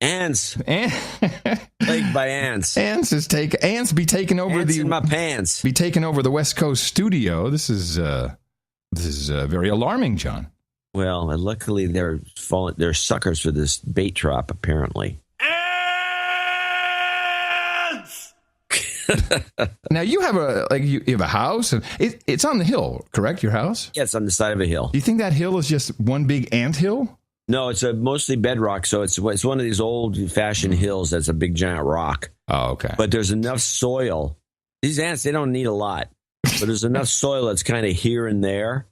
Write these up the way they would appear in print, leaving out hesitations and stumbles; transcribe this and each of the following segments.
Ants. Plagued by ants. Ants be taking over ants in my pants. Be taking over the West Coast studio. This is very alarming, John. Well, luckily they're suckers for this bait trap, apparently. Ants! Now you have you have a house, and it's on the hill, correct? Your house? Yeah, it's on the side of a hill. Do you think that hill is just one big ant hill? No, it's mostly bedrock, so it's one of these old-fashioned hills that's a big giant rock. Oh, okay. But there's enough soil. These ants, they don't need a lot, but there's enough soil that's kind of here and there,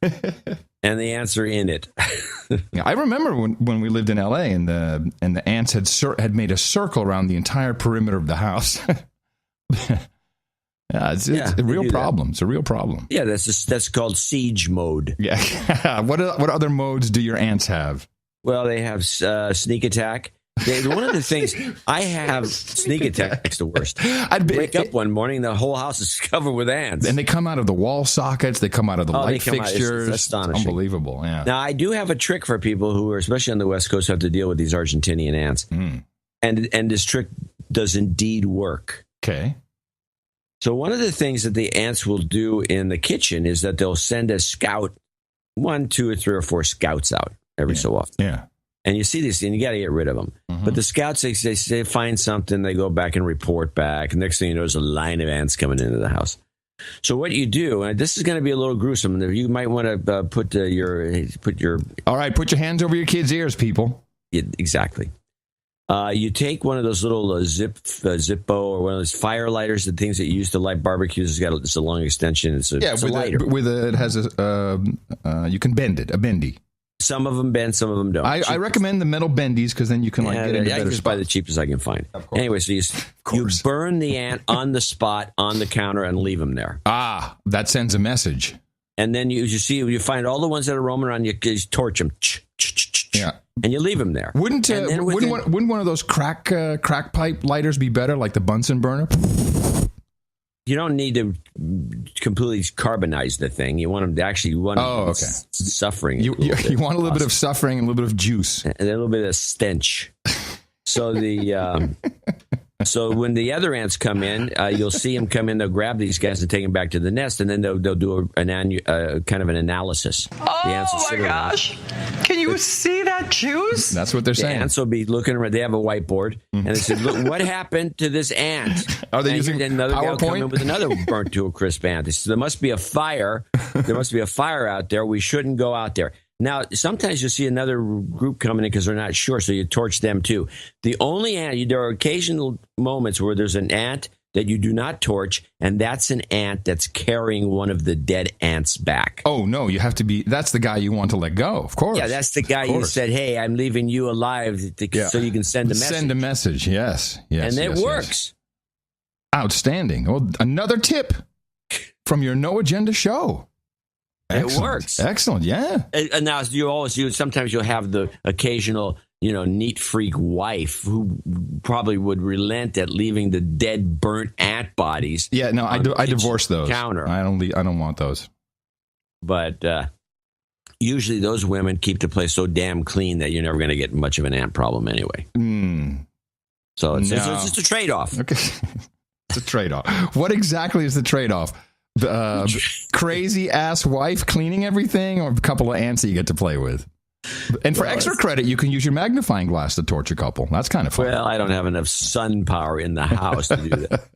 and the ants are in it. Yeah, I remember when we lived in L.A. and the ants had made a circle around the entire perimeter of the house. Yeah, it's a real problem. It's a real problem. Yeah, that's called siege mode. Yeah. What other modes do your ants have? Well, they have sneak attack. One of the things I have, sneak attack's the worst. I'd wake up one morning, the whole house is covered with ants. And they come out of the wall sockets. They come out of the light fixtures. It's astonishing. Unbelievable, yeah. Now, I do have a trick for people who are, especially on the West Coast, who have to deal with these Argentinian ants. Mm. And this trick does indeed work. Okay. So one of the things that the ants will do in the kitchen is that they'll send a scout, 1, 2, or 3 or 4 scouts out every so often. Yeah. And you see this, and you got to get rid of them. Mm-hmm. But the scouts, they find something, they go back and report back. And next thing you know, there's a line of ants coming into the house. So what you do, and this is going to be a little gruesome. You might want to put your. All right, put your hands over your kids' ears, people. Yeah, exactly. You take one of those little Zippo or one of those fire lighters, the things that you use to light barbecues. It's a long extension. It's a lighter. It has you can bend it, a bendy. Some of them bend, some of them don't. I recommend the metal bendies because then you can get into better just buy the cheapest I can find. Anyway, so you burn the ant on the spot on the counter and leave them there. Ah, that sends a message. And then you find all the ones that are roaming around. You torch them. Yeah. And you leave them there. Wouldn't one of those crack pipe lighters be better, like the Bunsen burner? You don't need to completely carbonize the thing. You want them to actually suffering. You want a little bit of suffering and a little bit of juice. And a little bit of stench. So so when the other ants come in, you'll see them come in. They'll grab these guys and take them back to the nest, and then they'll do kind of an analysis. Oh my gosh! Can you see that juice? That's what they're saying. The ants will be looking around. They have a whiteboard, and they said, "Look, what happened to this ant?" Are they using another guy will come in PowerPoint? with another burnt to a crisp ant? They said, there must be a fire. There must be a fire out there. We shouldn't go out there. Now, sometimes you'll see another group coming in because they're not sure, so you torch them too. The only ant, there are occasional moments where there's an ant that you do not torch, and that's an ant that's carrying one of the dead ants back. Oh, no, that's the guy you want to let go, of course. Yeah, that's the guy you said, hey, I'm leaving you alive so you can send a message. Send a message, yes. And it works. Yes. Outstanding. Well, another tip from your No Agenda show. Excellent. It works. Excellent, yeah. And now sometimes you'll have the occasional, neat freak wife who probably would relent at leaving the dead, burnt ant bodies. Yeah, no, I divorce those. Counter. I don't want those. But usually those women keep the place so damn clean that you're never going to get much of an ant problem anyway. So it's just a trade-off. Okay, it's a trade-off. What exactly is the trade-off? Crazy ass wife cleaning everything, or a couple of ants that you get to play with? And for extra credit, you can use your magnifying glass to torch a couple. That's kind of fun. Well, I don't have enough sun power in the house to do that.